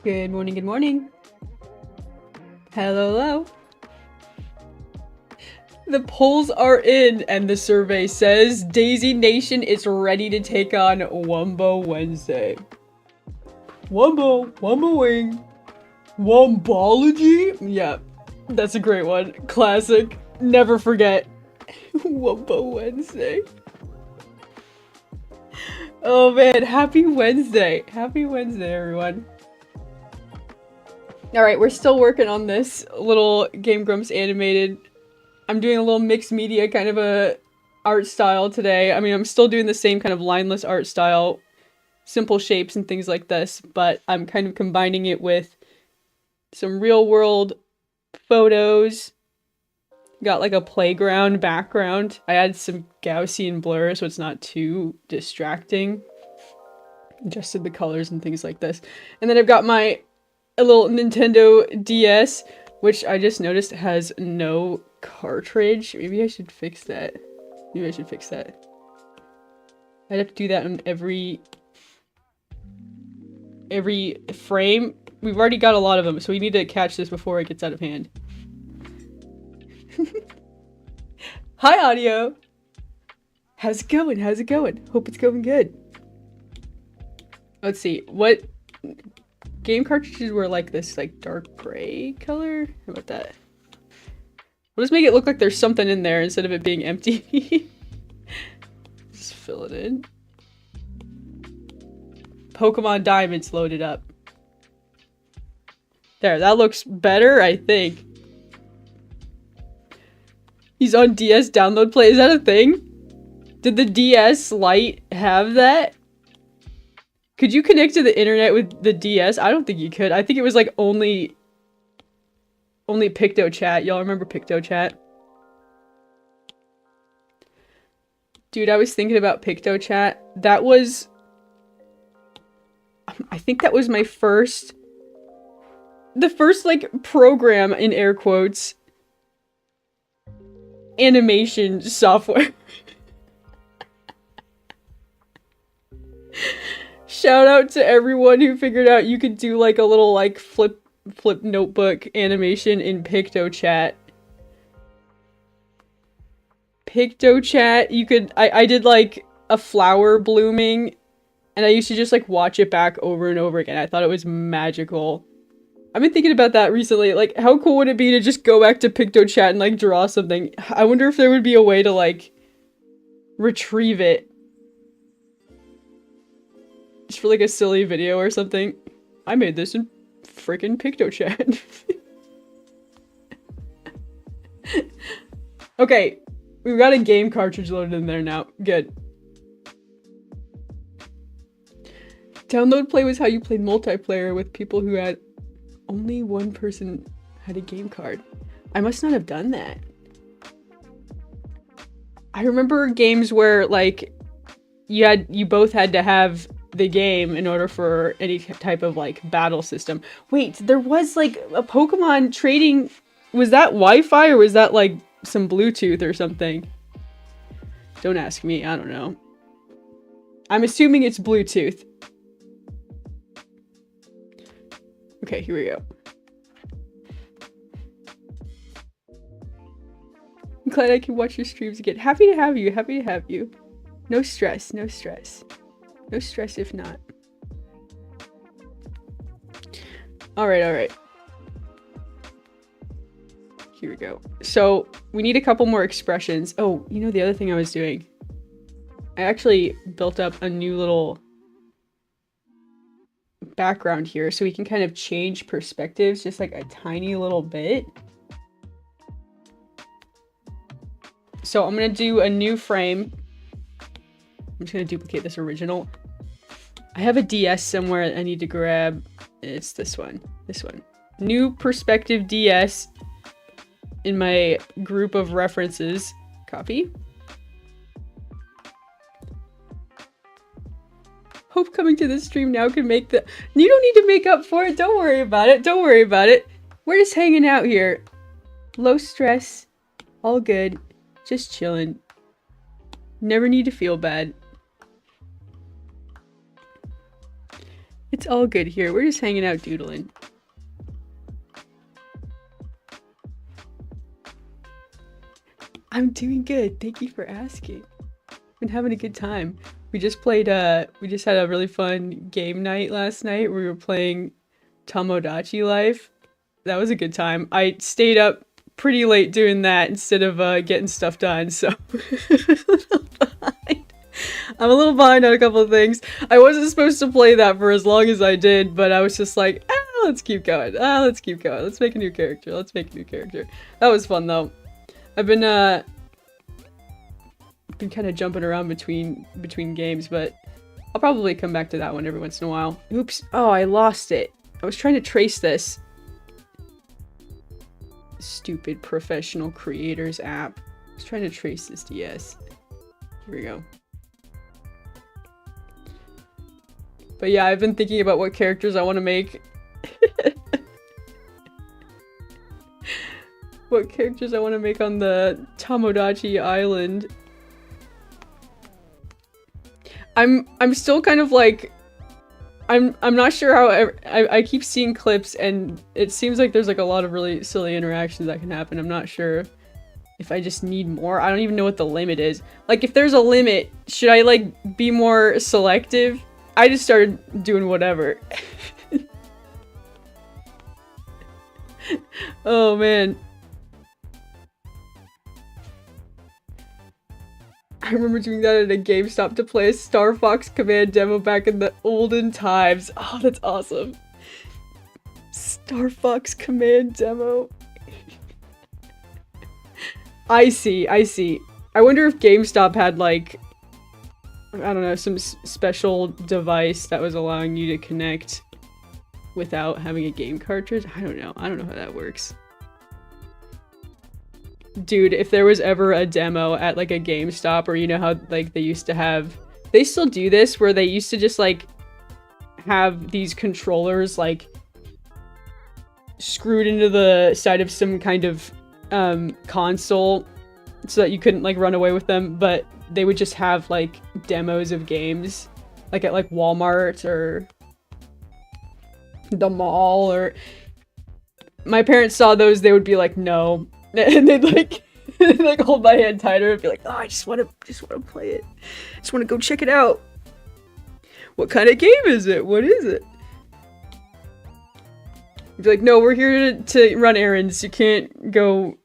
Good morning, good morning. Hello, hello. The polls are in, and the survey says Daisy Nation is ready to take on Wumbo Wednesday. Wumbo wing. Wumbology? Yeah, that's a great one. Classic. Never forget. Wumbo Wednesday. Oh man, happy Wednesday. Happy Wednesday, everyone. Alright, we're still working on this little Game Grumps animated. I'm doing a little mixed media kind of a art style today. I mean, I'm still doing the same kind of lineless art style, simple shapes and things like this, but I'm kind of combining it with some real world photos. Got like a playground background. I added some Gaussian blur so it's not too distracting. Adjusted the colors and things like this. And then I've got my a little Nintendo DS, which I just noticed has no cartridge. Maybe I should fix that. Maybe I should fix that. I'd have to do that on every frame. We've already got a lot of them, so we need to catch this before it gets out of hand. Hi, audio! How's it going? How's it going? Hope it's going good. Let's see, what game cartridges were like this, like, dark gray color? How about that? We'll just make it look like there's something in there instead of it being empty. Just fill it in. Pokemon Diamond's loaded up. There, that looks better, I think. He's on DS download play. Is that a thing? Did the DS Lite have that? Could you connect to the internet with the DS? I don't think you could. I think it was like only PictoChat. Y'all remember PictoChat? Dude, I was thinking about PictoChat. That was... I think that was my first... The first, like, program, in air quotes, animation software. Shout out to everyone who figured out you could do like a little like flip notebook animation in PictoChat. PictoChat, you could I did like a flower blooming and I used to just like watch it back over and over again. I thought it was magical. I've been thinking about that recently. Like, how cool would it be to just go back to PictoChat and like draw something? I wonder if there would be a way to like retrieve it. Just for like a silly video or something. I made this in freaking PictoChat. Okay, we've got a game cartridge loaded in there now. Good. Download play was how you played multiplayer with people who had only one person had a game card. I must not have done that. I remember games where like you both had to have the game in order for any type of like battle system. Wait, there was like a Pokemon trading. Was that Wi-Fi or was that like some Bluetooth or something? Don't ask me, I don't know. I'm assuming it's Bluetooth. Okay, here we go. I'm glad I can watch your streams again. Happy to have you, happy to have you. No stress, no stress. No stress if not. Alright, alright. Here we go. So, we need a couple more expressions. Oh, you know the other thing I was doing? I actually built up a new little background here so we can kind of change perspectives just like a tiny little bit. So I'm gonna do a new frame. I'm just gonna duplicate this original. I have a DS somewhere that I need to grab. It's this one. This one. New perspective DS in my group of references. Copy. Hope coming to this stream now can make the... You don't need to make up for it. Don't worry about it. Don't worry about it. We're just hanging out here. Low stress. All good. Just chilling. Never need to feel bad. It's all good here. We're just hanging out doodling. I'm doing good. Thank you for asking. Been having a good time. We just played we just had a really fun game night last night. We were playing Tomodachi Life. That was a good time. I stayed up pretty late doing that instead of getting stuff done, so I'm a little behind on a couple of things. I wasn't supposed to play that for as long as I did, but I was just like, let's keep going. Let's keep going. Let's make a new character. Let's make a new character. That was fun though. I've been kind of jumping around between games, but I'll probably come back to that one every once in a while. Oops. Oh, I lost it. I was trying to trace this. Stupid professional creators app. I was trying to trace this DS. Here we go. But yeah, I've been thinking about what characters I want to make. What characters I want to make on the Tomodachi Island. I'm still kind of like, I'm not sure how I keep seeing clips and it seems like there's like a lot of really silly interactions that can happen. I'm not sure if I just need more. I don't even know what the limit is. Like if there's a limit, should I like be more selective? I just started doing whatever. Oh man. I remember doing that at a GameStop to play a Star Fox Command demo back in the olden times. Oh, that's awesome. Star Fox Command demo. I see. I wonder if GameStop had like, I don't know, some special device that was allowing you to connect without having a game cartridge. I don't know how that works. Dude, if there was ever a demo at like a GameStop, or you know how like they used to have, they still do this, where they used to just like have these controllers like screwed into the side of some kind of console so that you couldn't like run away with them, but they would just have like demos of games like at like Walmart or the mall. Or my parents saw those, they would be like, no. And they'd like, like hold my hand tighter and be like, oh, I just want to play it. I just want to go check it out. What kind of game is it? What is it? I'd be like, no, we're here to run errands. You can't go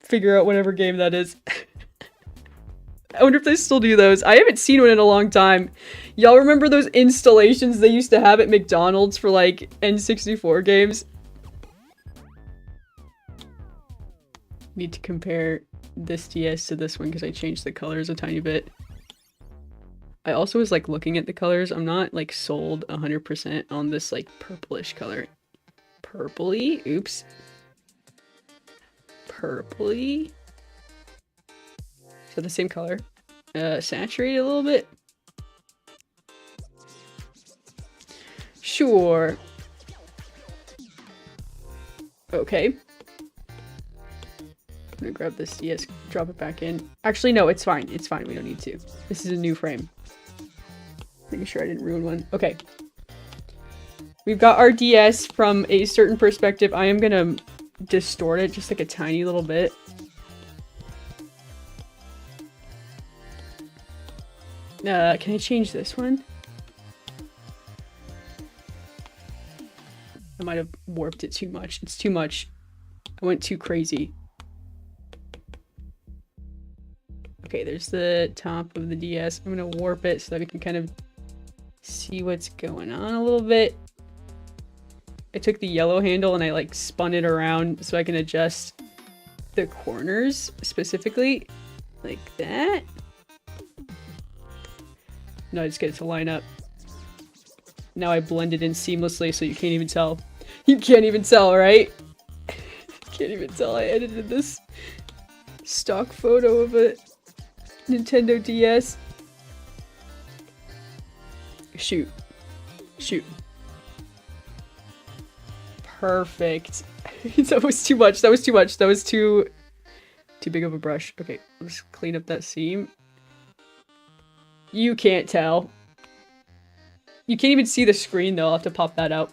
figure out whatever game that is. I wonder if they still do those. I haven't seen one in a long time. Y'all remember those installations they used to have at McDonald's for like N64 games? Need to compare this DS to this one because I changed the colors a tiny bit. I also was like looking at the colors. I'm not like sold 100% on this like purplish color. Purpley? Oops. Purpley? Is that the same color? Saturate a little bit? Sure. Okay. I'm gonna grab this DS, drop it back in. Actually, no, it's fine. It's fine. We don't need to. This is a new frame. Making sure I didn't ruin one. Okay. We've got our DS from a certain perspective. I am gonna distort it just like a tiny little bit. Can I change this one? I might have warped it too much. It's too much. I went too crazy. Okay, there's the top of the DS. I'm gonna warp it so that we can kind of see what's going on a little bit. I took the yellow handle and I like spun it around so I can adjust the corners specifically. Like that. No, I just get it to line up. Now I blend it in seamlessly so you can't even tell. You can't even tell, right? Can't even tell I edited this stock photo of a Nintendo DS. Shoot. Shoot. Perfect. That was too much. That was too much. That was too big of a brush. Okay, let's clean up that seam. You can't tell. You can't even see the screen though, I'll have to pop that out.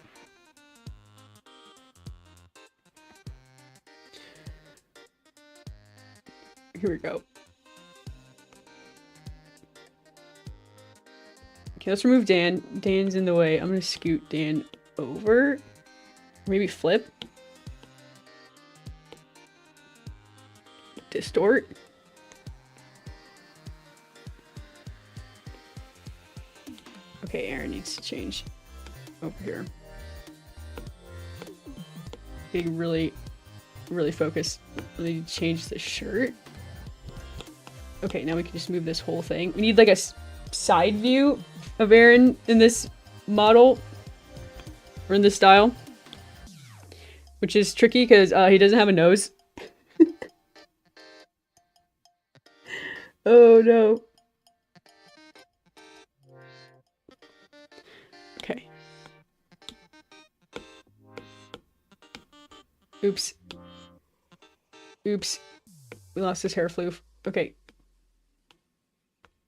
Here we go. Okay, let's remove Dan. Dan's in the way. I'm gonna scoot Dan over. Maybe flip. Distort. Okay, Aaron needs to change over here. Big, really focus. I need to change the shirt. Okay, now we can just move this whole thing. We need like a side view of Aaron in this model, or in this style, which is tricky because he doesn't have a nose. Oh no. Okay. Oops. Oops. We lost his hair floof. Okay.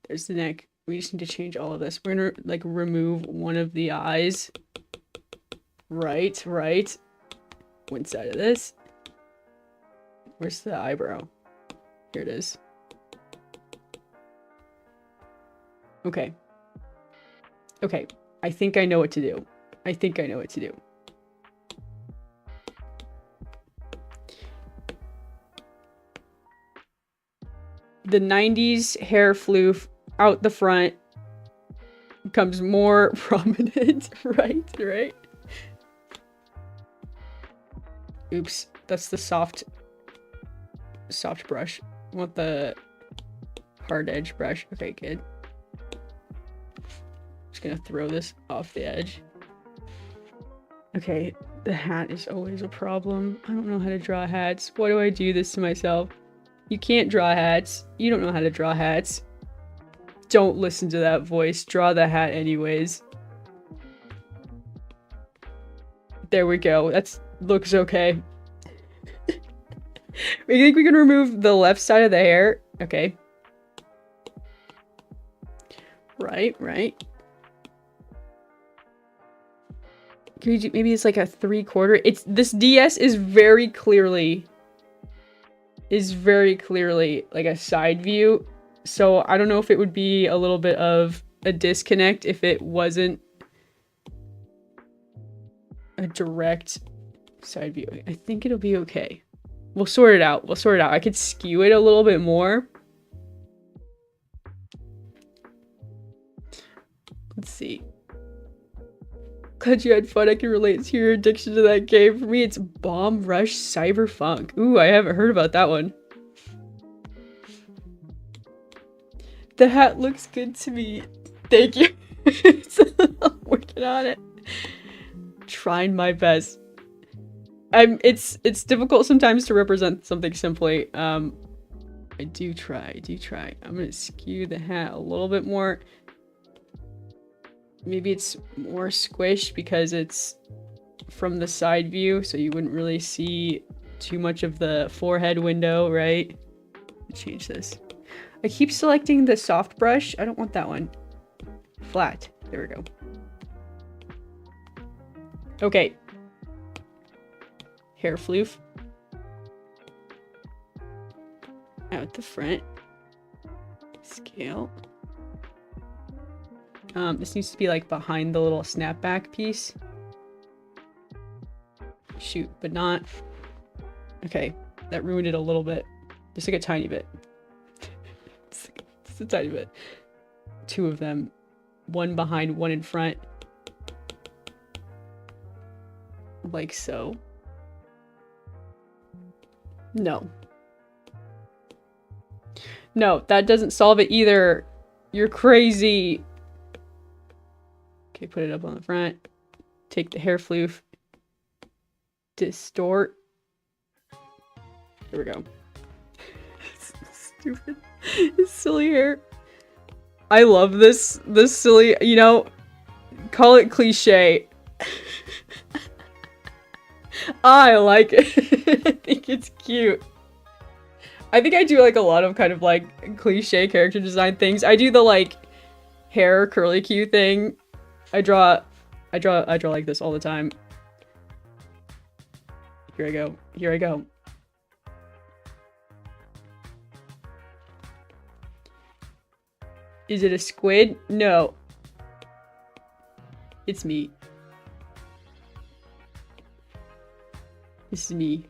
There's the neck. We just need to change all of this. We're gonna like remove one of the eyes. Right. One side of this. Where's the eyebrow? Here it is. Okay. Okay. I think I know what to do. The 90s hair floof out the front becomes more prominent. Right? Oops. That's the soft brush. I want the hard edge brush. Okay, good. Just gonna throw this off the edge. Okay, the hat is always a problem. I don't know how to draw hats. Why do I do this to myself? You can't draw hats. You don't know how to draw hats. Don't listen to that voice. Draw the hat anyways. There we go. That looks okay. We think we can remove the left side of the hair. Okay. Right. Can we do, maybe it's like a 3/4. It's this DS is very clearly like a side view. So I don't know if it would be a little bit of a disconnect if it wasn't a direct side view. I think it'll be okay. We'll sort it out. I could skew it a little bit more. Let's see. Glad you had fun. I can relate to your addiction to that game. For me, it's Bomb Rush Cyberfunk. Ooh, I haven't heard about that one. The hat looks good to me. Thank you. I'm working on it. Trying my best. It's difficult sometimes to represent something simply. I do try. I'm gonna skew the hat a little bit more. Maybe it's more squished because it's from the side view, so you wouldn't really see too much of the forehead window, right? Change this. I keep selecting the soft brush. I don't want that one. Flat. There we go. Okay. Hair floof. Out the front. Scale. This needs to be like behind the little snapback piece. Shoot, but not. Okay, that ruined it a little bit. Just like a tiny bit. Just a tiny bit. Two of them. One behind, one in front. Like so. No. No, that doesn't solve it either. You're crazy. Okay, put it up on the front. Take the hair floof. Distort. There we go. Stupid. It's silly hair. I love this silly, you know, call it cliche. I like it. I think it's cute. I think I do like a lot of kind of like cliche character design things. I do the like hair curly Q thing I draw like this all the time. Here I go. Here I go. Is it a squid? No. It's me. This is me.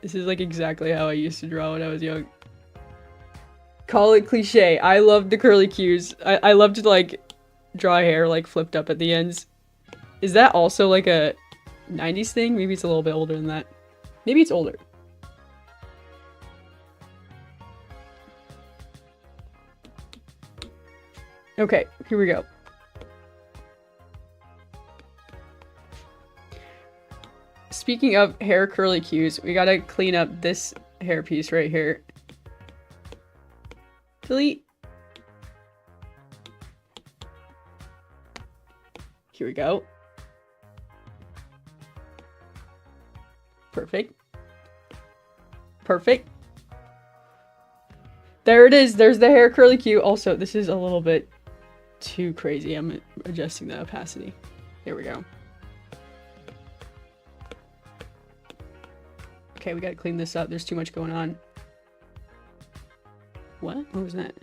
This is like exactly how I used to draw when I was young. Call it cliche. I love the curly cues. I love to like draw hair like flipped up at the ends. Is that also like a 90s thing? Maybe it's a little bit older than that. Maybe it's older. Okay, here we go. Speaking of hair curly cues, we gotta clean up this hair piece right here. Delete. Here we go. Perfect. Perfect. There it is. There's the hair curly cue. Also, this is a little bit too crazy. I'm adjusting the opacity. There we go. Okay, we gotta clean this up. There's too much going on. What? What was that?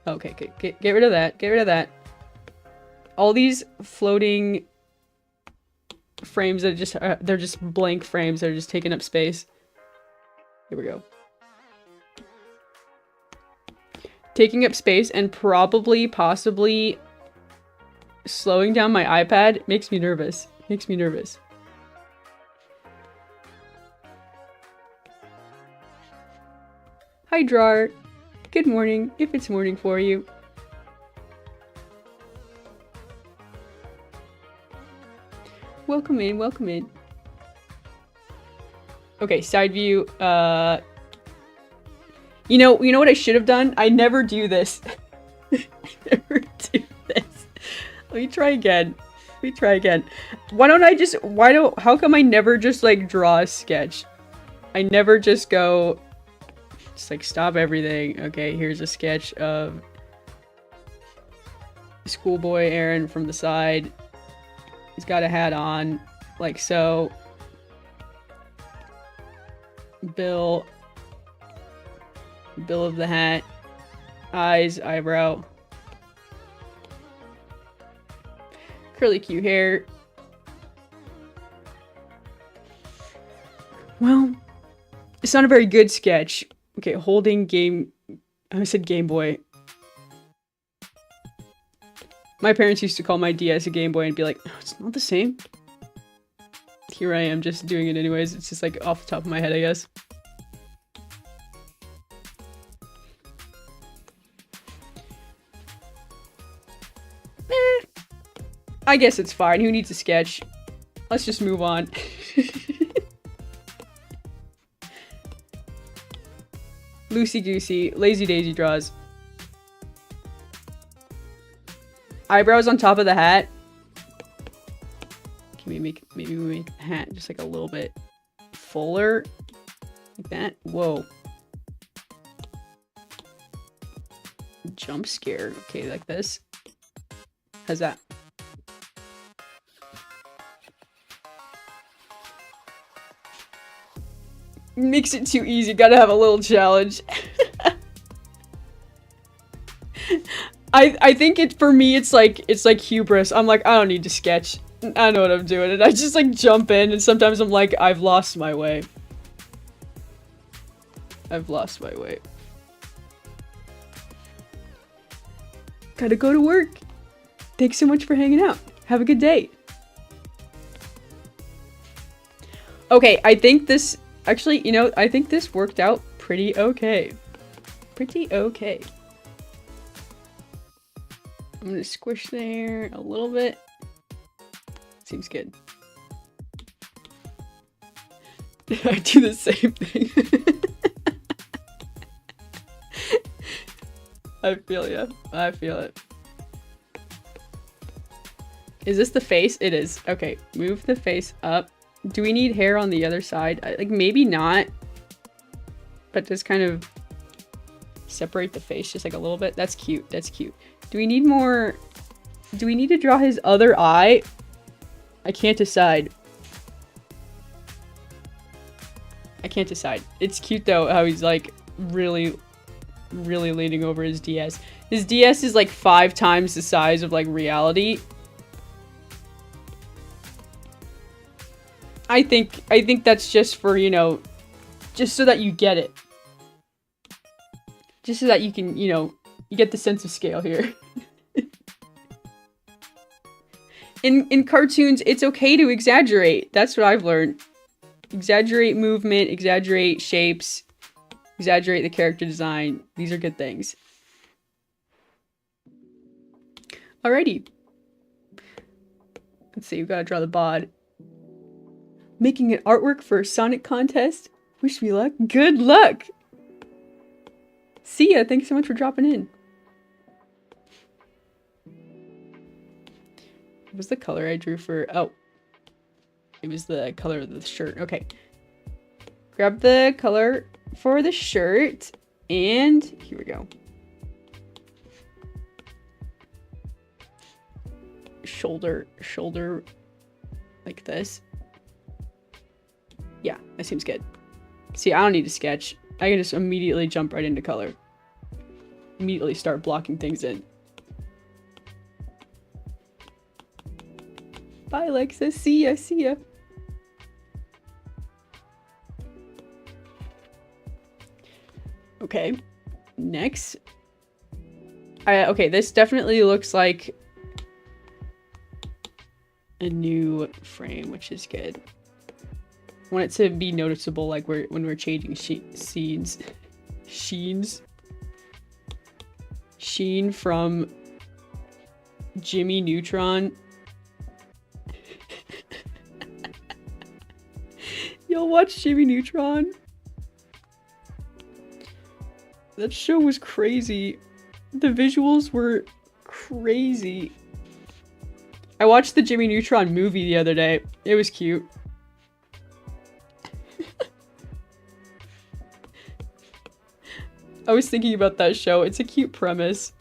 Okay, get rid of that. Get rid of that. All these floating frames that just they're just blank frames. They're just taking up space. Here we go. Taking up space and probably, possibly slowing down my iPad makes me nervous. Makes me nervous. Hi, drawer. Good morning, if it's morning for you. Welcome in, welcome in. Okay, side view. You know what I should have done? I never do this. I never do this. Let me try again. Let me try again. How come I never just like draw a sketch? I never just go, just like stop everything. Okay, here's a sketch of schoolboy Aaron from the side. He's got a hat on, like so. Bill of the hat. Eyes, eyebrow. Curly Q hair. Well, it's not a very good sketch. Okay, holding game... I said Game Boy. My parents used to call my DS a Game Boy and be like, oh, it's not the same. Here I am just doing it anyways. It's just like off the top of my head, I guess. I guess it's fine. Who needs a sketch? Let's just move on. Loosey-goosey. Lazy-daisy draws. Eyebrows on top of the hat. Can we maybe we make the hat just like a little bit fuller? Like that? Whoa. Jump scare. Okay, like this. How's that? Makes it too easy. Gotta have a little challenge. I think for me it's like hubris. I'm like, I don't need to sketch. I know what I'm doing, and I just like jump in, and sometimes I'm like, I've lost my way. I've lost my way. Gotta go to work. Thanks so much for hanging out. Have a good day. Okay, I think this... Actually, you know, I think this worked out pretty okay. Pretty okay. I'm gonna squish there a little bit. Seems good. I do the same thing. I feel ya. I feel it. Is this the face? It is. Okay, move the face up. Do we need hair on the other side? Like, maybe not. but just kind of separate the face just like a little bit. That's cute. That's cute. Do we need more? Do we need to draw his other eye? I can't decide. I can't decide. It's cute though how he's like really leaning over his DS. His DS is like 5 times the size of like reality. I think that's just for, you know, just so that you get it. Just so that you can, you know, you get the sense of scale here. In cartoons, it's okay to exaggerate. That's what I've learned. Exaggerate movement, exaggerate shapes, exaggerate the character design. These are good things. Alrighty. Let's see, we've got to draw the bod. Making an artwork for a Sonic contest? Wish me luck. Good luck! See ya, thanks so much for dropping in. What was the color I drew for... Oh. It was the color of the shirt. Okay. Grab the color for the shirt. And here we go. Shoulder like this. Yeah, that seems good. See, I don't need to sketch. I can just immediately jump right into color. Immediately start blocking things in. Bye, Alexa. See ya, see ya. Okay, next. Okay, this definitely looks like a new frame, which is good. I want it to be noticeable, like when we're changing scenes. Sheen from Jimmy Neutron. Y'all watch Jimmy Neutron? That show was crazy. The visuals were crazy. I watched the Jimmy Neutron movie the other day. It was cute. I was thinking about that show. It's a cute premise.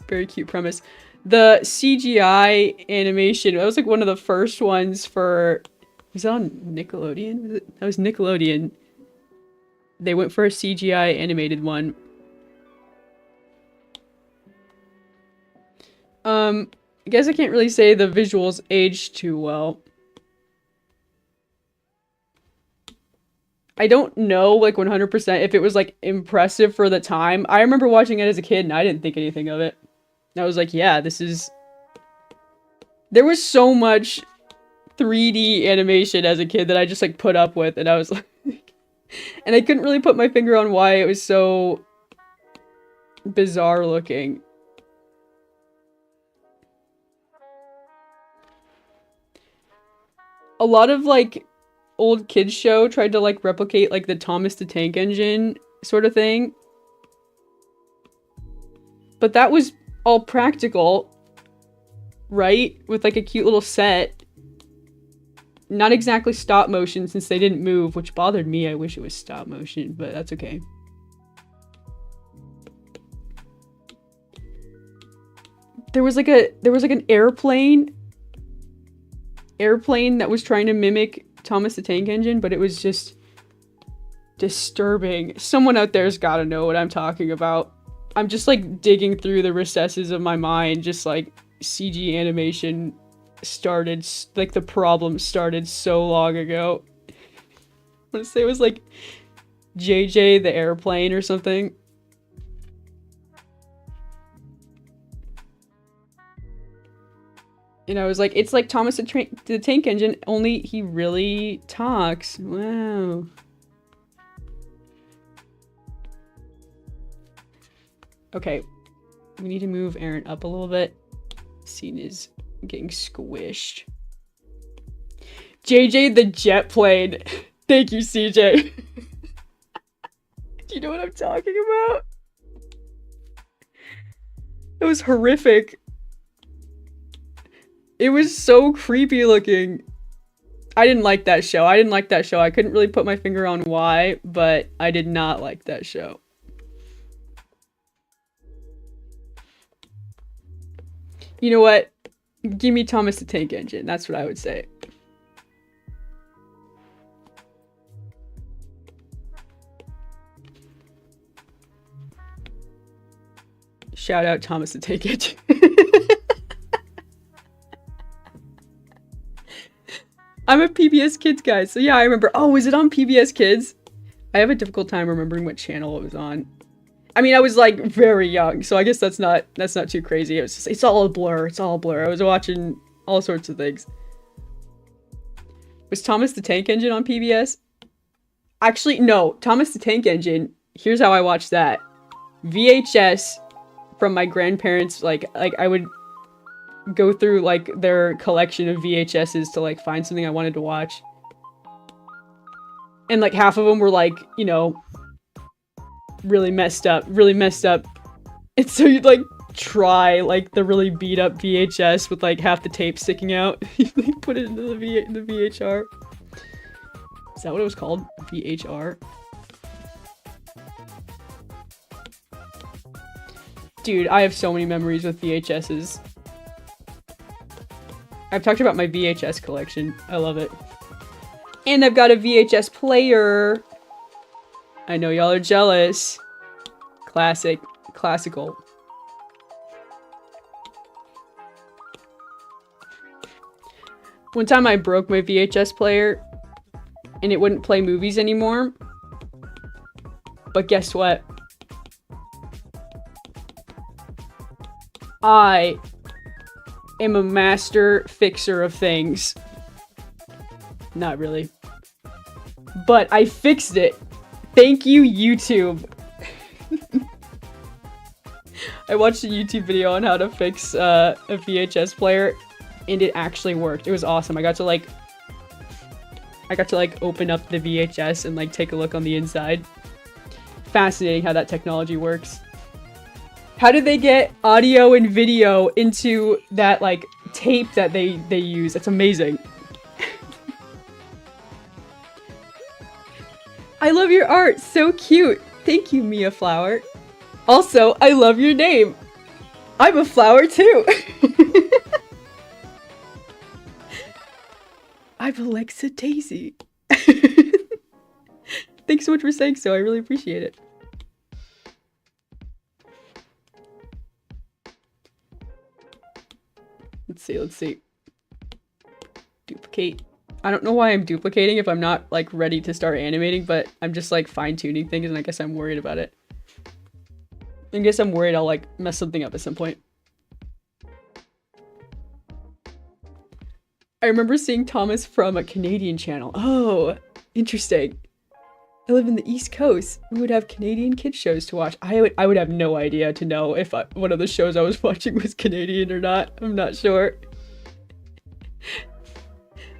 Very cute premise. The CGI animation, that was like one of the first ones for... Was that on Nickelodeon? That was Nickelodeon. They went for a CGI animated one. I guess I can't really say the visuals aged too well. I don't know, like, 100% if it was, like, impressive for the time. I remember watching it as a kid, and I didn't think anything of it. I was like, yeah, this is... There was so much 3D animation as a kid that I just, like, put up with, and I was like... And I couldn't really put my finger on why it was so... bizarre looking. A lot of, like... old kids show tried to like replicate like the Thomas the Tank Engine sort of thing. But that was all practical, right? With like a cute little set. Not exactly stop motion since they didn't move, which bothered me. I wish it was stop motion, but that's okay. There was like an airplane that was trying to mimic Thomas the Tank Engine, but it was just disturbing. Someone out there's gotta know what I'm talking about. I'm just like digging through the recesses of my mind, just like CG animation started, like the problem started so long ago. I want to say it was like JJ the Airplane or something. And I was like, it's like Thomas the Tank Engine, only he really talks. Wow. Okay. We need to move Aaron up a little bit. Scene is getting squished. JJ the Jet Plane. Thank you, CJ. Do you know what I'm talking about? It was horrific. It was so creepy looking. I didn't like that show. I didn't like that show. I couldn't really put my finger on why, but I did not like that show. You know what? Give me Thomas the Tank Engine. That's what I would say. Shout out Thomas the Tank Engine. I'm a PBS Kids guy, so yeah, I remember. Oh, was it on PBS Kids? I have a difficult time remembering what channel it was on. I mean, I was like very young, so I guess that's not too crazy. It was just, it's all a blur. It's all a blur. I was watching all sorts of things. Was Thomas the Tank Engine on PBS? Actually, no. Thomas the Tank Engine. Here's how I watched that. VHS from my grandparents. Like I would go through like their collection of VHSs to like find something I wanted to watch. And like half of them were like, you know, really messed up. And so you'd like try like the really beat up VHS with like half the tape sticking out. You put it into the VHR. Is that what it was called? VHR? Dude, I have so many memories with VHSs. I've talked about my VHS collection. I love it. And I've got a VHS player. I know y'all are jealous. Classical. One time I broke my VHS player and it wouldn't play movies anymore. But guess what? I am a master fixer of things. Not really. But I fixed it. Thank you, YouTube. I watched a YouTube video on how to fix a VHS player, and it actually worked. It was awesome. I got to like open up the VHS and like take a look on the inside. Fascinating how that technology works. How did they get audio and video into that like tape that they use? That's amazing. I love your art. So cute. Thank you, Mia Flower. Also, I love your name. I'm a flower too. I'm Alexa Daisy. Thanks so much for saying so. I really appreciate it. Let's see. Duplicate. I don't know why I'm duplicating if I'm not like ready to start animating, but I'm just like fine-tuning things and I guess I'm worried about it. I guess I'm worried I'll like mess something up at some point. I remember seeing Thomas from a Canadian channel. Oh, interesting. I live in the East Coast. We would have Canadian kids shows to watch. I would have no idea to know if one of the shows I was watching was Canadian or not. I'm not sure.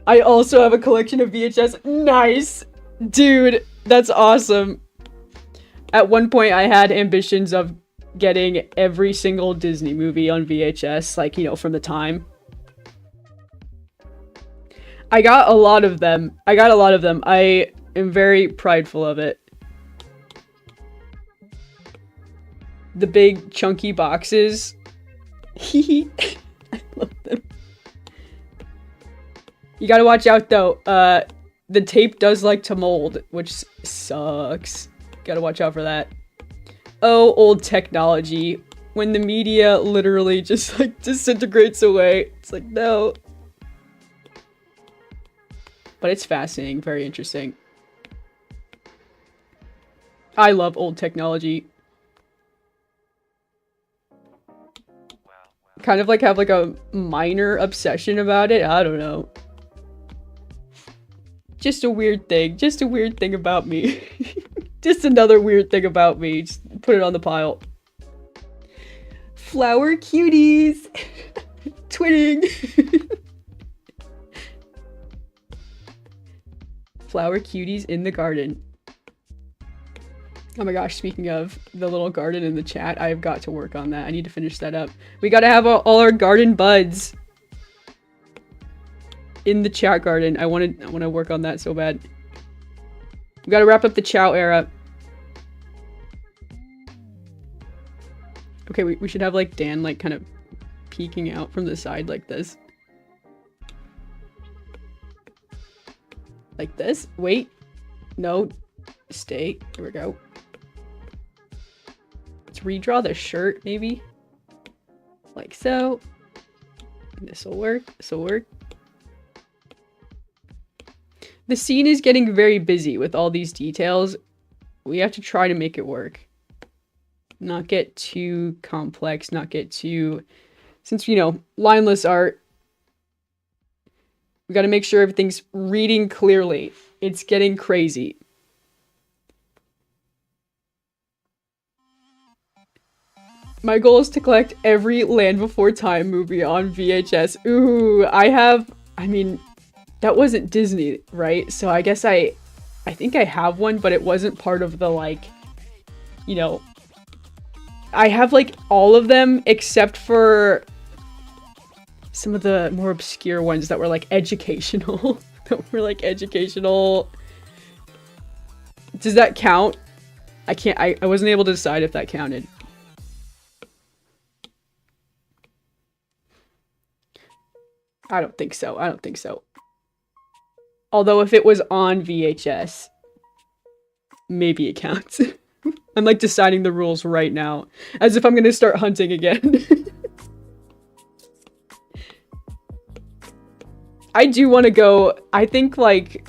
I also have a collection of VHS. Nice! Dude, that's awesome. At one point, I had ambitions of getting every single Disney movie on VHS, like, you know, from the time. I got a lot of them. I am very prideful of it. The big chunky boxes. I love them. You gotta watch out though. The tape does like to mold, which sucks. Gotta watch out for that. Oh, old technology. When the media literally just like disintegrates away. It's like, no. But it's fascinating, very interesting. I love old technology. Kind of like have like a minor obsession about it. I don't know. Just a weird thing. Just a weird thing about me. Just another weird thing about me. Just put it on the pile. Flower cuties. Twinning. Flower cuties in the garden. Oh my gosh, speaking of the little garden in the chat, I've got to work on that. I need to finish that up. We gotta have all our garden buds in the chat garden. I want to work on that so bad. We gotta wrap up the Chow era. Okay, we should have like Dan like kind of peeking out from the side like this. Like this. Wait. No. Stay. Here we go. Let's redraw the shirt maybe. Like so. This'll work. This'll work. The scene is getting very busy with all these details. We have to try to make it work. Not get too complex, not get too... Since, you know, lineless art, we gotta make sure everything's reading clearly. It's getting crazy. My goal is to collect every Land Before Time movie on VHS. Ooh, I mean, that wasn't Disney, right? So I guess I think I have one, but it wasn't part of the, like, you know... I have, like, all of them except for some of the more obscure ones that were, like, educational. That were, like, educational... Does that count? I wasn't able to decide if that counted. I don't think so. I don't think so. Although if it was on VHS, maybe it counts. I'm like deciding the rules right now, as if I'm gonna start hunting again. I do want to go, I think like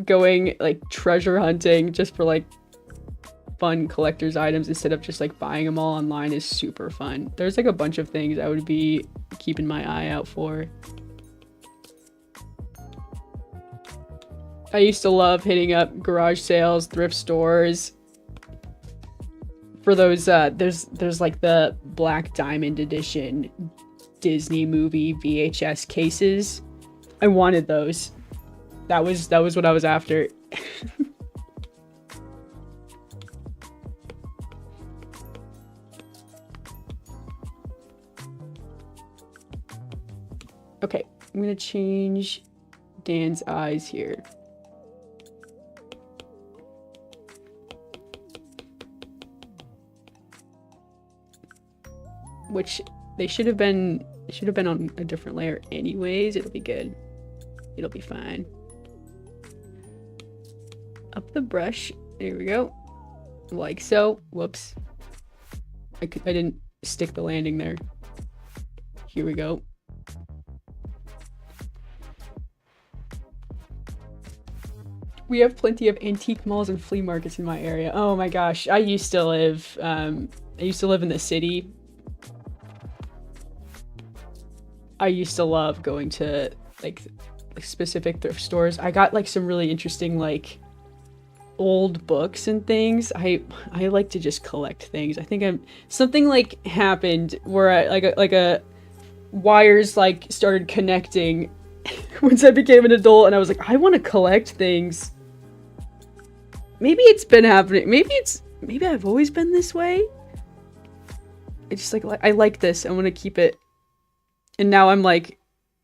going like treasure hunting just for like fun collector's items instead of just like buying them all online is super fun. There's like a bunch of things I would be keeping my eye out for. I used to love hitting up garage sales, thrift stores. For those, there's like the Black Diamond Edition Disney movie VHS cases. I wanted those. That was what I was after. Okay, I'm gonna change Dan's eyes here. Which they should have been on a different layer anyways. It'll be good. It'll be fine. Up the brush. There we go. Like so. Whoops. I didn't stick the landing there. Here we go. We have plenty of antique malls and flea markets in my area. Oh my gosh. I used to live in the city. I used to love going to like specific thrift stores. I got like some really interesting like old books and things. I like to just collect things. I think something like happened where I wires like started connecting once I became an adult, and I was like, I want to collect things. Maybe it's been happening. Maybe I've always been this way. It's just like I like this. I want to keep it. And now I'm like,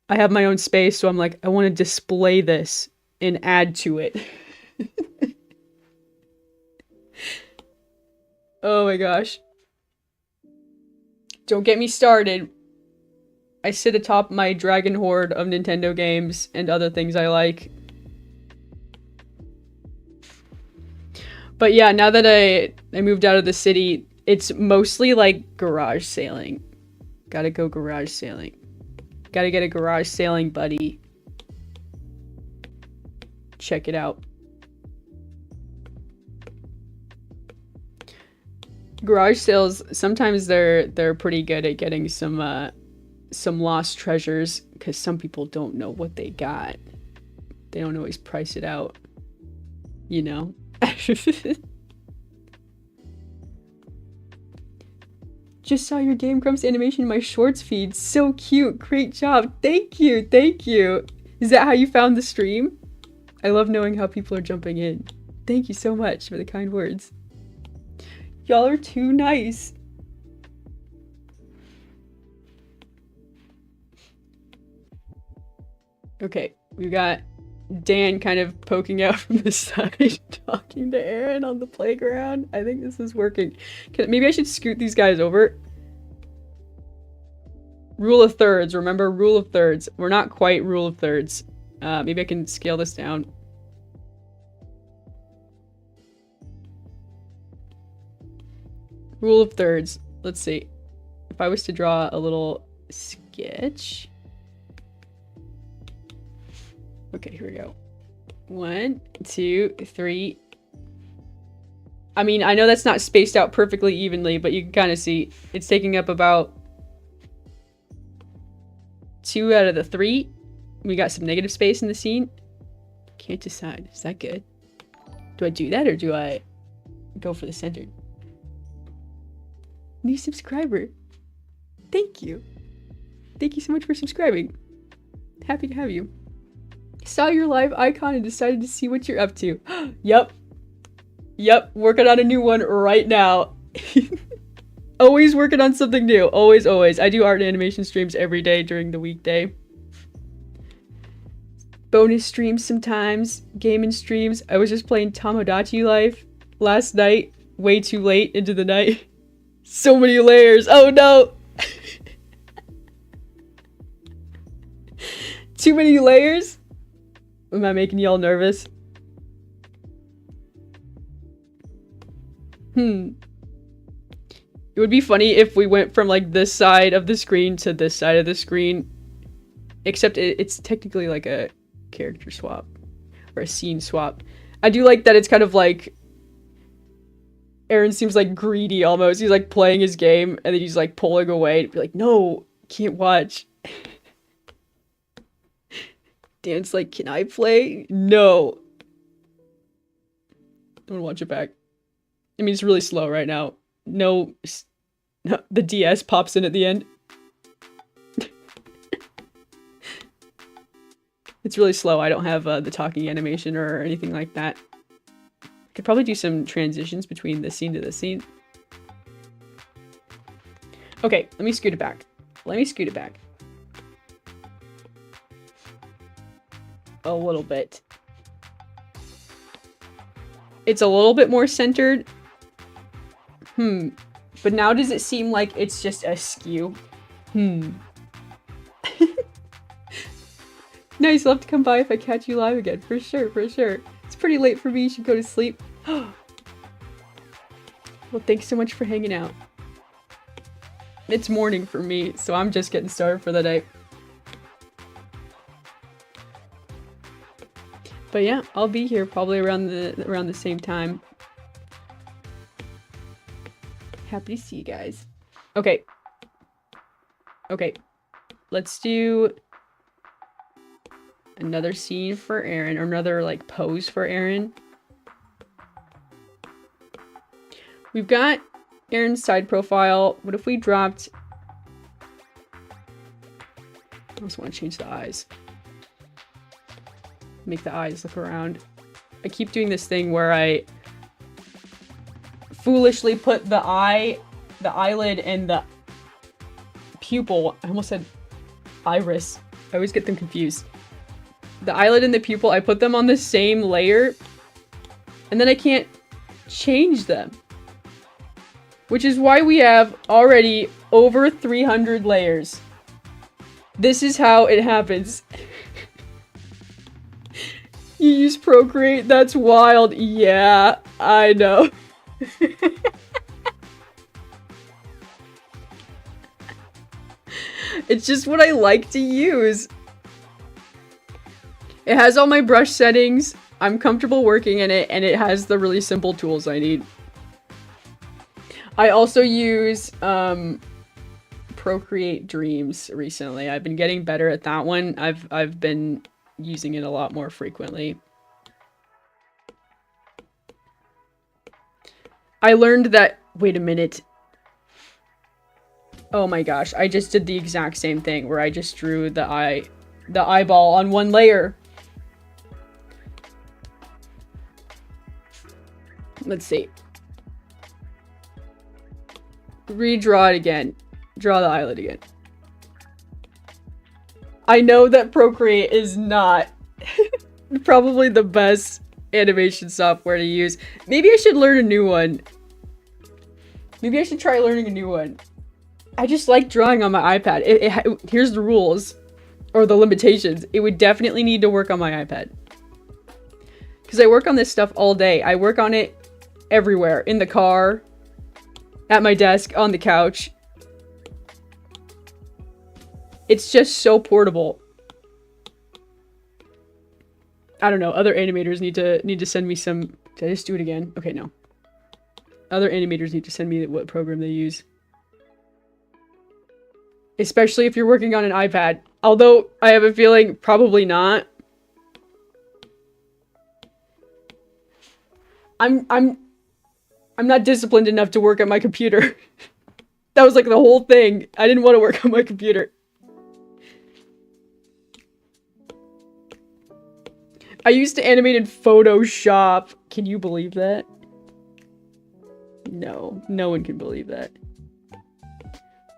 I have my own space, so I'm like, I want to display this and add to it. Oh my gosh. Don't get me started. I sit atop my dragon hoard of Nintendo games and other things I like. But yeah, now that I moved out of the city, it's mostly like garage sailing. Gotta go garage sailing. Gotta get a garage sailing buddy. Check it out. Garage sales, sometimes they're pretty good at getting some lost treasures, because some people don't know what they got. They don't always price it out, you know? Just saw your Game Grumps animation in my shorts feed. So cute. Great job. Thank you. Thank you. Is that how you found the stream? I love knowing how people are jumping in. Thank you so much for the kind words. Y'all are too nice. Okay, we got Dan kind of poking out from the side, talking to Aaron on the playground. I think this is working. Maybe I should scoot these guys over. Rule of thirds, remember? Rule of thirds. We're not quite rule of thirds. Maybe I can scale this down. Rule of thirds. Let's see. If I was to draw a little sketch. Okay, here we go. 1, 2, 3. I mean, I know that's not spaced out perfectly evenly, but you can kind of see it's taking up about 2 out of the 3. We got some negative space in the scene. Can't decide. Is that good? Do I do that or do I go for the center? New subscriber. Thank you. Thank you so much for subscribing. Happy to have you. Saw your live icon and decided to see what you're up to. Yep. Yep, working on a new one right now. Always working on something new. Always, always. I do art and animation streams every day during the weekday. Bonus streams sometimes. Gaming streams. I was just playing Tomodachi Life last night. Way too late into the night. So many layers. Oh no! Too many layers? Am I making y'all nervous? It would be funny if we went from like this side of the screen to this side of the screen. Except it's technically like a character swap. Or a scene swap. I do like that it's kind of like Aaron seems like greedy almost. He's like playing his game and then he's like pulling away to be like, no, can't watch. Dan's like, can I play? No. Don't watch it back. I mean, it's really slow right now. No, the DS pops in at the end. It's really slow. I don't have the talking animation or anything like that. I could probably do some transitions between the scene to the scene. Okay, let me scoot it back. Let me scoot it back. A little bit. It's a little bit more centered. But now does it seem like it's just askew? Nice, I'll have to come by if I catch you live again. For sure, for sure. It's pretty late for me. You should go to sleep. Well, thanks so much for hanging out. It's morning for me, so I'm just getting started for the day. But yeah, I'll be here probably around the same time. Happy to see you guys. Okay. Okay. Let's do another scene for Aaron, or another like pose for Aaron. We've got Aaron's side profile. What if we dropped... I also want to change the eyes. Make the eyes look around. I keep doing this thing where I foolishly put the eyelid and the pupil. I almost said iris. I always get them confused. The eyelid and the pupil, I put them on the same layer, and then I can't change them. Which is why we have already over 300 layers. This is how it happens. You use Procreate? That's wild. Yeah, I know. It's just what I like to use. It has all my brush settings. I'm comfortable working in it, and it has the really simple tools I need. I also use Procreate Dreams recently. I've been getting better at that one. I've been using it a lot more frequently. I learned that... Wait a minute. Oh my gosh, I just did the exact same thing where I just drew the eyeball on one layer. Let's see. Redraw it again. Draw the eyelid again. I know that Procreate is not probably the best animation software to use. Maybe I should learn a new one. Maybe I should try learning a new one. I just like drawing on my iPad. Here's the rules. Or the limitations. It would definitely need to work on my iPad. Because I work on this stuff all day. I work on it everywhere. In the car. At my desk. On the couch. It's just so portable. I don't know. Other animators need to send me some... Did I just do it again? Okay, no. Other animators need to send me what program they use. Especially if you're working on an iPad. Although, I have a feeling probably not. I'm not disciplined enough to work at my computer. That was like the whole thing. I didn't want to work on my computer. I used to animate in Photoshop. Can you believe that? No, no one can believe that.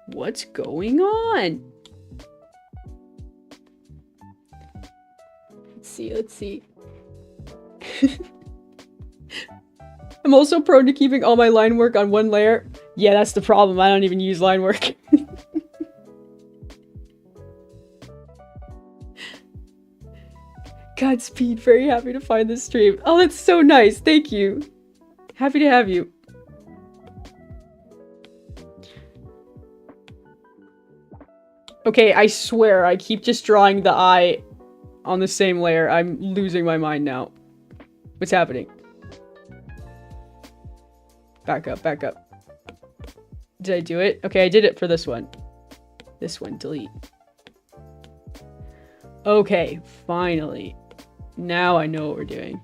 What's going on? Let's see. I'm also prone to keeping all my line work on one layer. Yeah, that's the problem. I don't even use line work. Godspeed. Very happy to find this stream. Oh, that's so nice. Thank you. Happy to have you. Okay, I swear, I keep just drawing the eye on the same layer. I'm losing my mind now. What's happening? Back up, back up. Did I do it? Okay, I did it for this one. This one, delete. Okay, finally. Now I know what we're doing.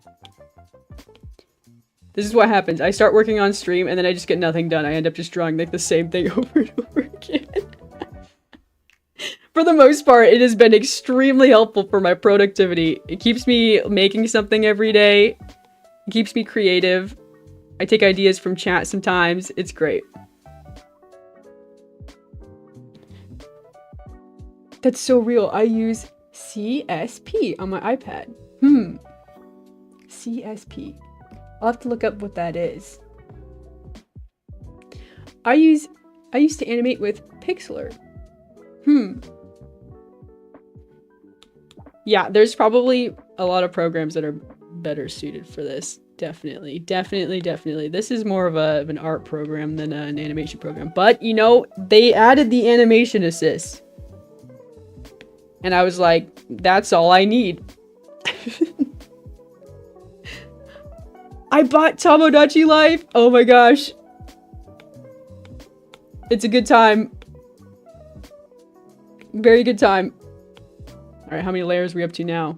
This is what happens. I start working on stream and then I just get nothing done. I end up just drawing like the same thing over and over again. For the most part, it has been extremely helpful for my productivity. It keeps me making something every day. It keeps me creative. I take ideas from chat sometimes. It's great. That's so real. I use CSP on my iPad. CSP. I'll have to look up what that is. I used to animate with Pixlr. Yeah, there's probably a lot of programs that are better suited for this. Definitely. This is more of an art program than an animation program. But, you know, they added the animation assist. And I was like, that's all I need. I bought Tomodachi Life. Oh my gosh. It's a good time. Very good time. Alright, how many layers are we up to now?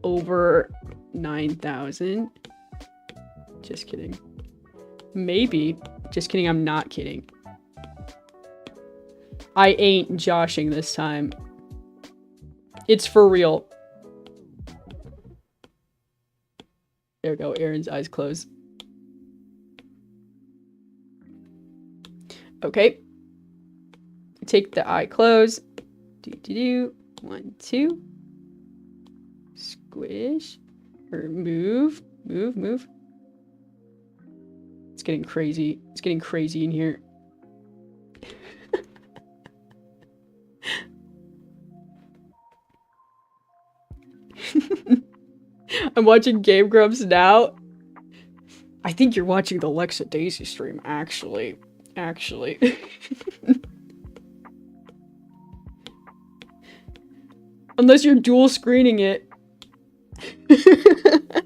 Over 9,000. Just kidding. Maybe. Just kidding, I'm not kidding. I ain't joshing this time. It's for real. There we go, Aaron's eyes closed. Okay. Take the eye close. Do. 1, 2. Squish. Or move. Move. It's getting crazy. It's getting crazy in here. I'm watching Game Grumps now. I think you're watching the Lexa Daisy stream, actually. Unless you're dual screening it. That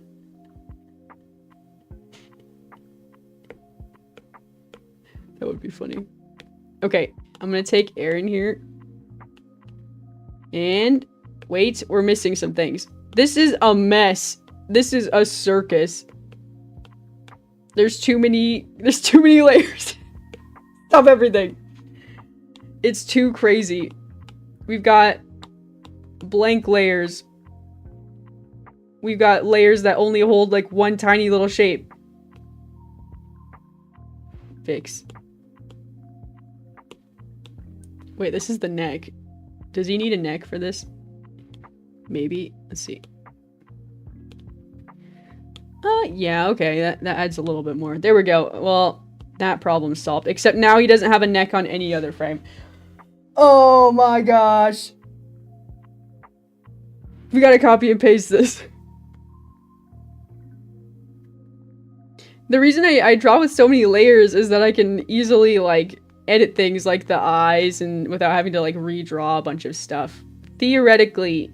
would be funny. Okay, I'm gonna take Aaron here. And wait, we're missing some things. This is a mess. This is a circus. There's too many layers. Of everything. It's too crazy. We've got blank layers. We've got layers that only hold like one tiny little shape. Fix. Wait, this is the neck. Does he need a neck for this? Maybe. Let's see. Yeah, okay. That adds a little bit more. There we go. Well, that problem's solved. Except now he doesn't have a neck on any other frame. Oh my gosh. We gotta copy and paste this. The reason I draw with so many layers is that I can easily, like, edit things like the eyes and without having to, like, redraw a bunch of stuff. Theoretically,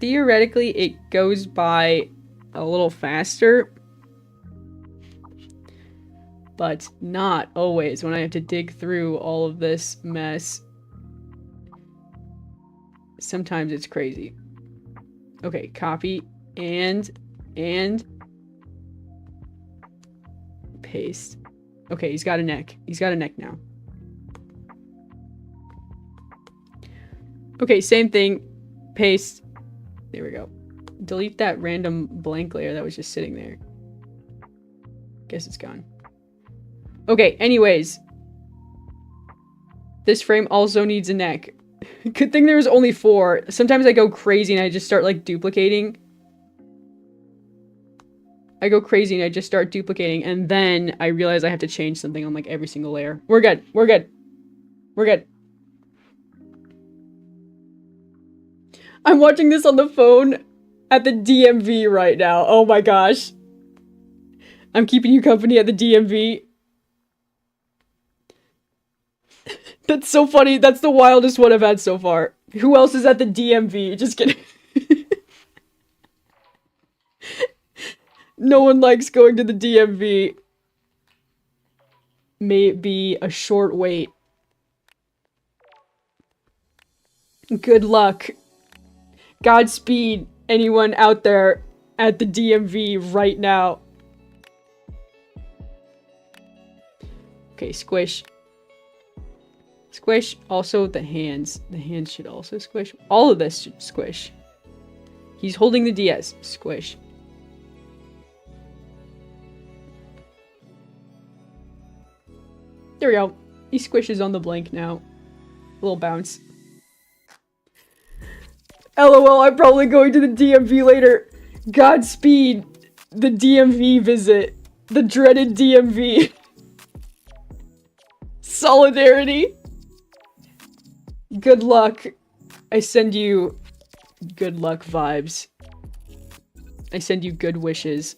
it goes by a little faster. But not always when I have to dig through all of this mess. Sometimes it's crazy. Okay, copy and paste. Okay, he's got a neck. He's got a neck now. Okay, same thing. Paste. There we go. Delete that random blank layer that was just sitting there. Guess it's gone. Okay, anyways. This frame also needs a neck. Good thing there was only 4. Sometimes I go crazy and I just start, like, duplicating. I go crazy and I just start duplicating, and then I realize I have to change something on, like, every single layer. We're good. We're good. We're good. I'm watching this on the phone at the DMV right now. Oh my gosh. I'm keeping you company at the DMV. That's so funny. That's the wildest one I've had so far. Who else is at the DMV? Just kidding. No one likes going to the DMV. May it be a short wait. Good luck. Godspeed, anyone out there at the DMV right now. Okay, squish. Squish. Also, the hands. The hands should also squish. All of this should squish. He's holding the DS. Squish. There we go. He squishes on the blink now. A little bounce. LOL, I'm probably going to the DMV later. Godspeed. The DMV visit. The dreaded DMV. Solidarity. Good luck. I send you good luck vibes. I send you good wishes.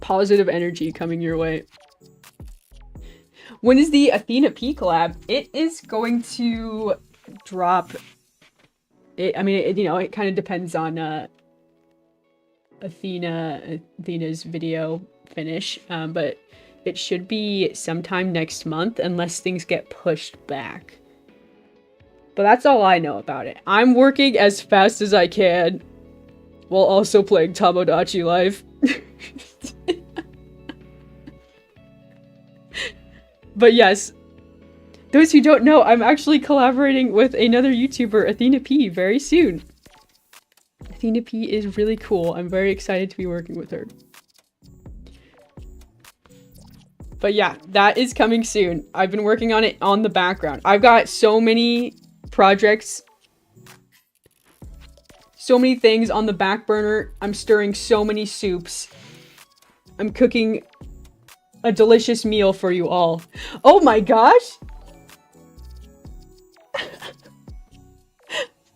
Positive energy coming your way. When is the Athena P collab? It is going to drop. I mean, you know, it kind of depends on Athena's video finish, but it should be sometime next month unless things get pushed back. But that's all I know about it. I'm working as fast as I can while also playing Tomodachi Life. But yes, those who don't know, I'm actually collaborating with another YouTuber, Athena P, very soon. Athena P is really cool. I'm very excited to be working with her. But yeah, that is coming soon. I've been working on it on the background. I've got so many projects, so many things on the back burner. I'm stirring so many soups. I'm cooking a delicious meal for you all. Oh my gosh!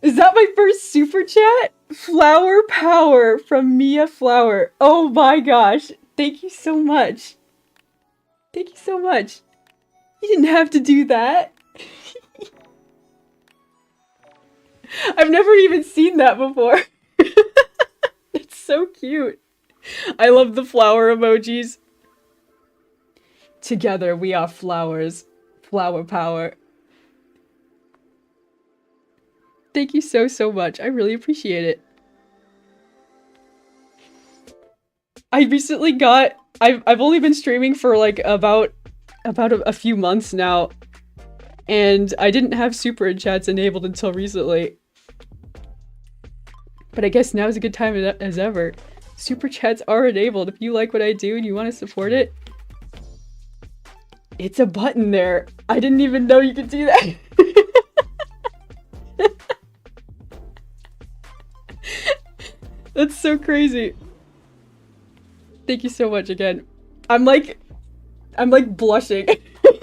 Is that my first super chat? Flower power from Mia Flower. Oh my gosh. Thank you so much. Thank you so much. You didn't have to do that. I've never even seen that before. It's so cute. I love the flower emojis. Together we are flowers. Flower power. Thank you so, so much. I really appreciate it. I recently got... I've only been streaming for like about a few months now. And I didn't have super chats enabled until recently. But I guess now is a good time as ever. Super chats are enabled. If you like what I do and you want to support it, it's a button there. I didn't even know you could do that. That's so crazy. Thank you so much again. I'm like blushing.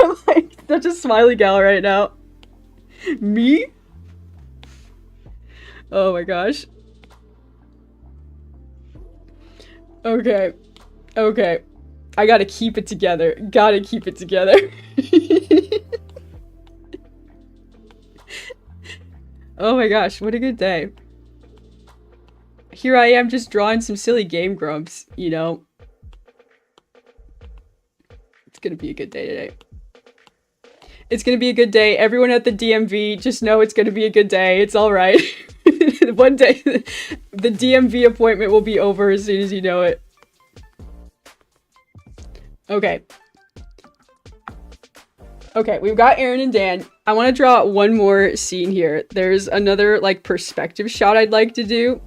I'm like such a smiley gal right now. Me? Oh my gosh. Okay. Okay. I gotta keep it together. Gotta keep it together. Oh my gosh, what a good day. Here I am just drawing some silly game grumps, you know? It's gonna be a good day today. It's gonna be a good day. Everyone at the DMV, just know it's gonna be a good day. It's alright. One day, the DMV appointment will be over as soon as you know it. Okay. Okay, we've got Aaron and Dan. I want to draw one more scene here. There's another, like, perspective shot I'd like to do.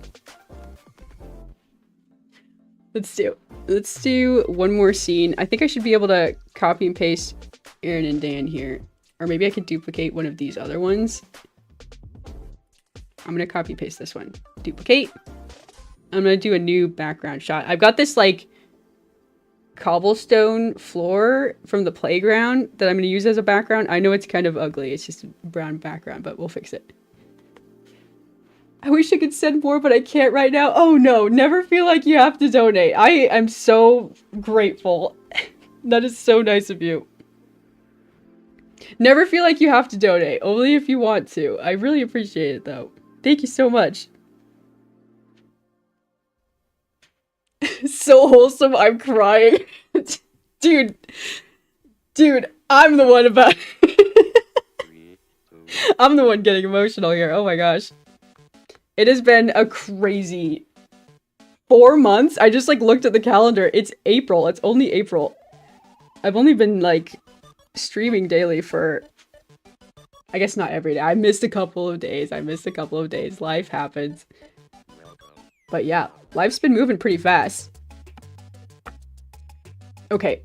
Let's do one more scene. I think I should be able to copy and paste Aaron and Dan here. Or maybe I could duplicate one of these other ones. I'm gonna copy and paste this one. Duplicate. I'm gonna do a new background shot. I've got this, like, cobblestone floor from the playground that I'm gonna use as a background. I know it's kind of ugly. It's just a brown background, but we'll fix it. I wish I could send more, but I can't right now. Oh no, never feel like you have to donate. I am so grateful. That is so nice of you. Never feel like you have to donate, only if you want to. I really appreciate it though. Thank you so much. So wholesome, I'm crying. Dude, I'm the one about I'm the one getting emotional here. Oh my gosh. It has been a crazy 4 months. I just like looked at the calendar. It's April. It's only April. I've only been like streaming daily for, I guess not every day. I missed a couple of days. Life happens. But yeah, life's been moving pretty fast. Okay.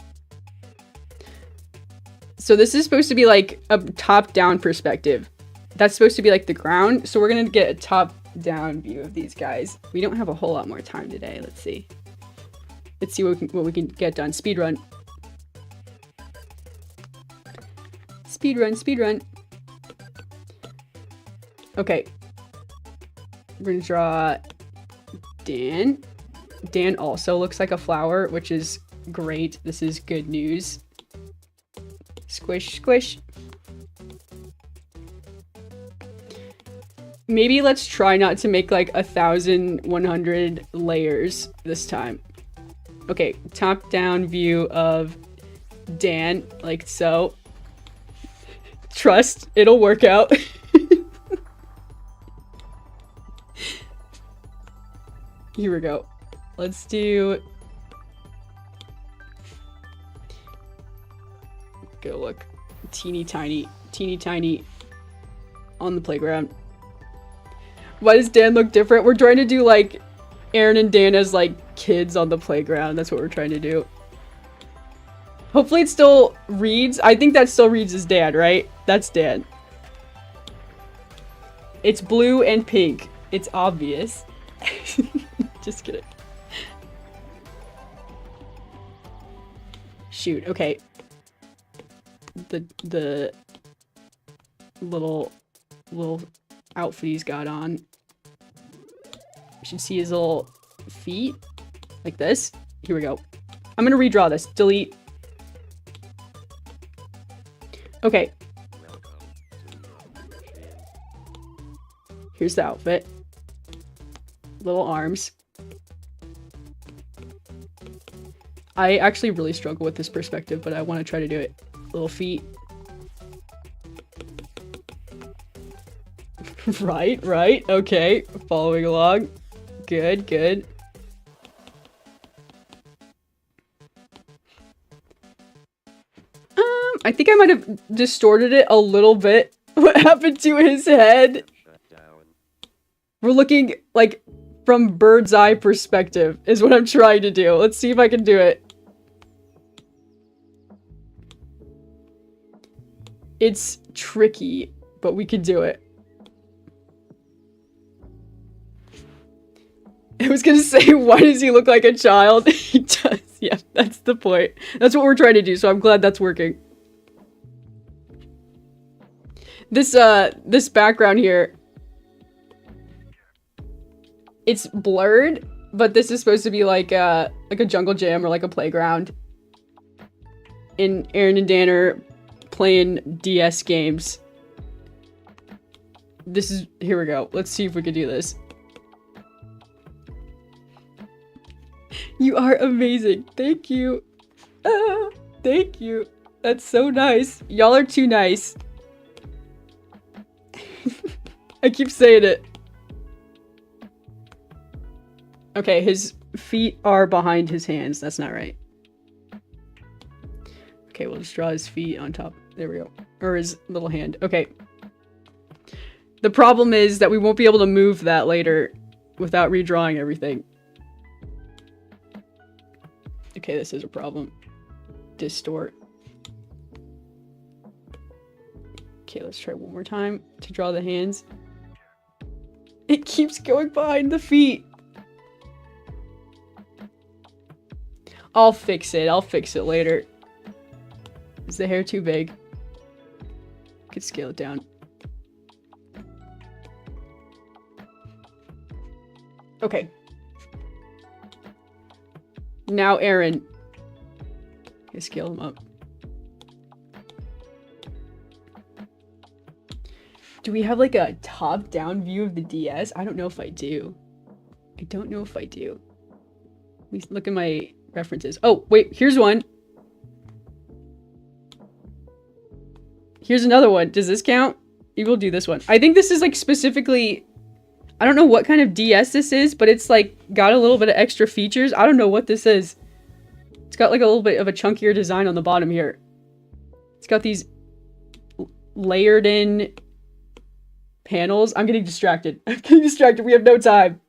So this is supposed to be like a top-down perspective. That's supposed to be like the ground. So we're gonna get a top-down view of these guys. We don't have a whole lot more time today. Let's see. Let's see what we can get done. Speedrun. Speedrun. Okay. We're gonna draw Dan. Dan also looks like a flower, which is great. This is good news. Squish, squish. Maybe let's try not to make like 1,100 layers this time. Okay, top-down view of Dan, like so. Trust, it'll work out. Here we go. Let's do... Go look. Teeny tiny on the playground. Why does Dan look different? We're trying to do like Aaron and Dan as like kids on the playground. That's what we're trying to do. Hopefully it still reads. I think that still reads as Dan, right? That's Dan. It's blue and pink. It's obvious. Just kidding. Shoot, okay. The little outfit he's got on. You should see his little feet. Like this. Here we go. I'm gonna redraw this. Delete. Okay. Here's the outfit. Little arms. I actually really struggle with this perspective, but I want to try to do it. Little feet. Right. Okay. Following along. Good. I think I might have distorted it a little bit. What happened to his head? We're looking, like, from bird's eye perspective is what I'm trying to do. Let's see if I can do it. It's tricky, but we can do it. I was gonna say, why does he look like a child? He does. Yeah, that's the point. That's what we're trying to do, so I'm glad that's working. This background here, it's blurred, but this is supposed to be like a jungle gym or like a playground. And Aaron and Dan are playing DS games. Here we go. Let's see if we can do this. You are amazing. Thank you. Thank you. That's so nice. Y'all are too nice. I keep saying it. Okay, his feet are behind his hands. That's not right. Okay, we'll just draw his feet on top. There we go. Or his little hand. Okay. The problem is that we won't be able to move that later without redrawing everything. Okay, this is a problem. Distort. Okay, let's try one more time to draw the hands. It keeps going behind the feet. I'll fix it. I'll fix it later. Is the hair too big? Could scale it down. Okay. Now Aaron. Okay, scale him up. Do we have like a top-down view of the DS? I don't know if I do. I don't know if I do. Let me look at my references. Oh, wait, here's one. Here's another one. Does this count? We will do this one. I think this is like specifically... I don't know what kind of DS this is, but it's like got a little bit of extra features. I don't know what this is. It's got like a little bit of a chunkier design on the bottom here. It's got these layered in panels. I'm getting distracted. I'm getting distracted. We have no time.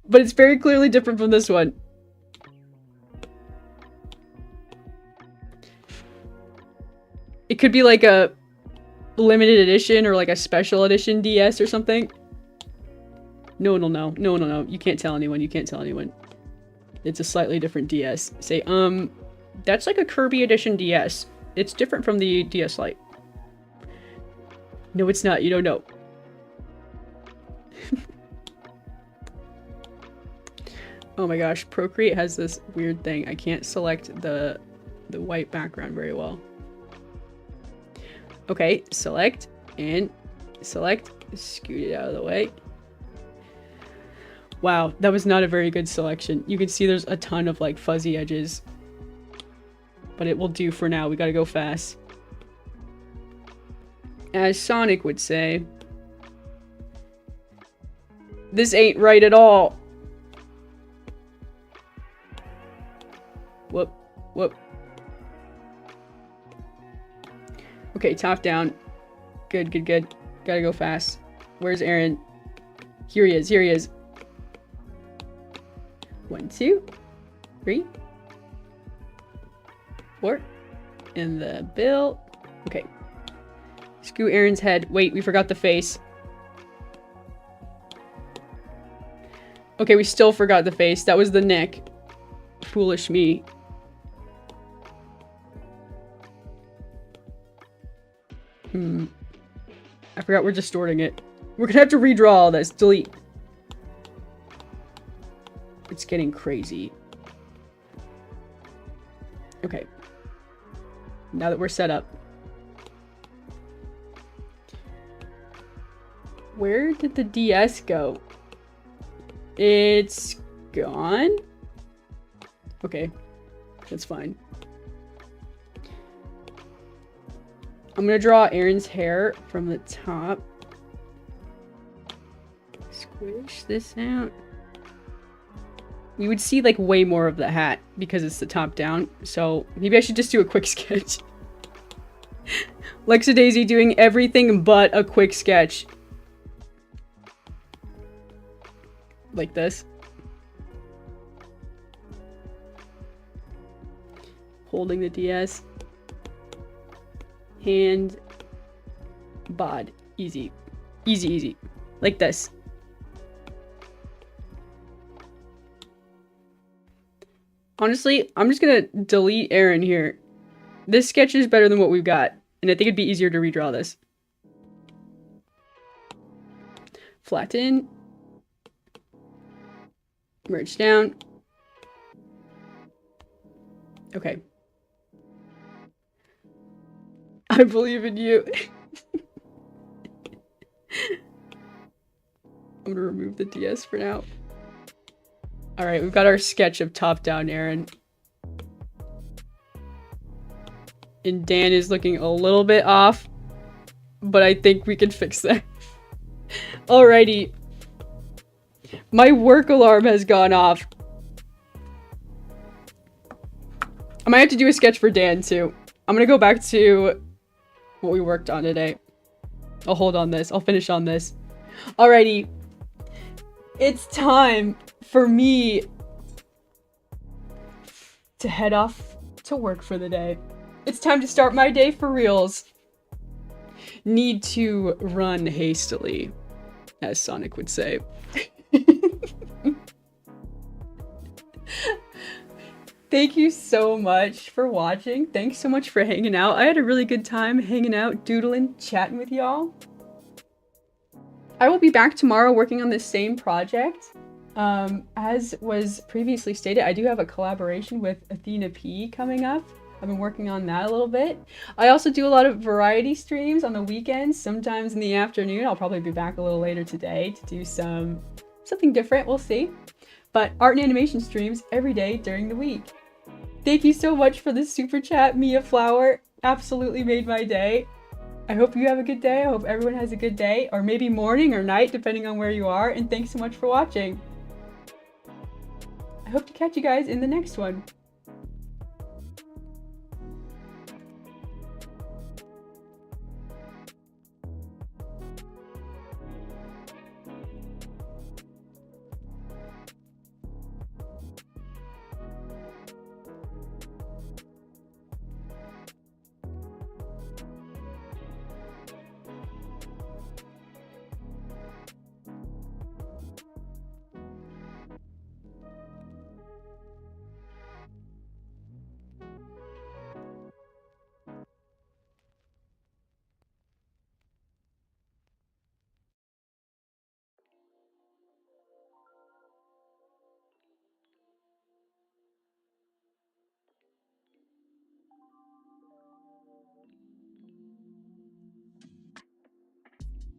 But it's very clearly different from this one. It could be like a limited edition or like a special edition DS or something. No one will know. No one will know. You can't tell anyone. You can't tell anyone. It's a slightly different DS. Say, that's like a Kirby edition DS. It's different from the DS Lite. No, it's not. You don't know. Oh my gosh. Procreate has this weird thing. I can't select the white background very well. Okay, select, and select, scoot it out of the way. Wow, that was not a very good selection. You can see there's a ton of like fuzzy edges. But it will do for now, we gotta go fast. As Sonic would say, this ain't right at all. Whoop, whoop. Okay, top down. Good, good, good. Gotta go fast. Where's Aaron? Here he is, here he is. 1, 2, 3, 4. In the bill. Okay. Scoot Aaron's head. Wait, we forgot the face. Okay, we still forgot the face. That was the neck. Foolish me. I forgot we're distorting it. We're gonna have to redraw all this. Delete. It's getting crazy. Okay. Now that we're set up. Where did the DS go? It's gone? Okay. That's fine. I'm gonna draw Aaron's hair from the top. Squish this out. We would see like way more of the hat because it's the top down. So maybe I should just do a quick sketch. Lexadaisy doing everything but a quick sketch. Like this. Holding the DS. Hand. Bod. Easy. Easy, easy. Like this. Honestly, I'm just gonna delete Aaron here. This sketch is better than what we've got, and I think it'd be easier to redraw this. Flatten. Merge down. Okay. I believe in you. I'm gonna remove the DS for now. Alright, we've got our sketch of top-down Aaron. And Dan is looking a little bit off, but I think we can fix that. Alrighty. My work alarm has gone off. I might have to do a sketch for Dan too. I'm gonna go back to what we worked on today. I'll hold on this. I'll finish on this. Alrighty. It's time for me to head off to work for the day. It's time to start my day for reals. Need to run hastily, as Sonic would say. Thank you so much for watching. Thanks so much for hanging out. I had a really good time hanging out, doodling, chatting with y'all. I will be back tomorrow working on this same project. As was previously stated, I do have a collaboration with Athena P coming up. I've been working on that a little bit. I also do a lot of variety streams on the weekends, sometimes in the afternoon. I'll probably be back a little later today to do something different, we'll see. But art and animation streams every day during the week. Thank you so much for the super chat, Mia Flower. Absolutely made my day. I hope you have a good day. I hope everyone has a good day, or maybe morning or night, depending on where you are. And thanks so much for watching. I hope to catch you guys in the next one.